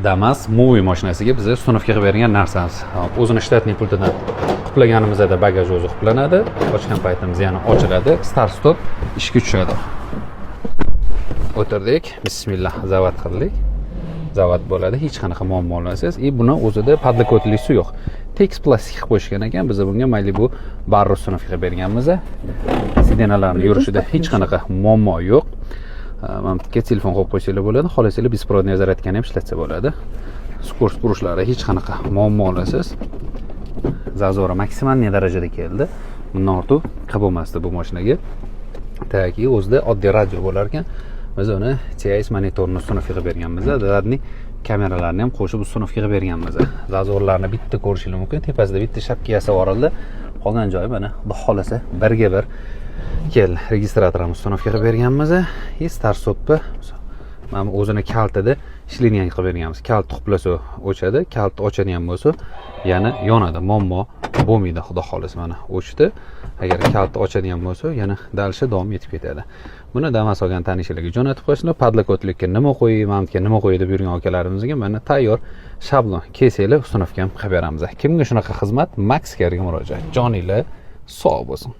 Damas Movie mashinasiga biz ustunovka qilib bergan narsamiz. O'zini shtatniy pultidan qullanganimizda bagaj o'zi qullanadi. Ochgan paytimizda yana ochiladi. Start stop ishga tushadi. O'tirdik. Bismillah zavat qildik. Zavat bo'ladi. Hech qanaqa muammo bo'lmaysiz. Buni o'zida podlokotlikisi yo'q. Tekis plastik qilib qo'yishgan ekan. Biz bunga mayli bu barra ustunovka qilib berganmiz. Sidenalarning yurishida hech qanaqa muammo yo'q. Mamlakatga telefon qo'yib qo'ysanglar bo'ladi. Xohlasanglar besprovодный zaryadkani ham ishlatsa bo'ladi. Skorost burushlari hech qanaqa muammolasiz. Zazora maksimalniy darajada keldi. Bundan ortiq qilib bo'lmasdi bu mashinaga. Taki o'zida oddiy radio bo'lar ekan. Biz uni TIS monitorini ustunovka qilib berganmiz. Dadning kameralarni ham qo'shib ustunovka qilib berganmiz. Zazorlarni bitta ko'rishingiz mumkin. Tepasida bitta shapka yasab yuborildi. Qolgan joyi mana Xudo xolasa birga bir kel registratorni ustunovka qilib berganmiz. Start stopni mana o'zini kaltida ishlangan qilib berganmiz. Kalt tuplasa o'chadi, kalt ochadigan bo'lsa yana yonadi. Muammo bo'lmaydi, Xudo xolasa mana o'chdi. Agar kalt ochadigan bo'lsa yana dalshi davom etib ketadi. Buni Damas olgan tanishlarga jo'natib qo'yishni, padlokotlikka nima qo'ying, mamlakatga nima qo'ying deb yurgan akalarimizga mana tayyor shablon kesanglar ustunovka ham qilib beramiz. Kimga shunaqa xizmat? Max Carga murojaat. Joninglar sog' bo'lsin.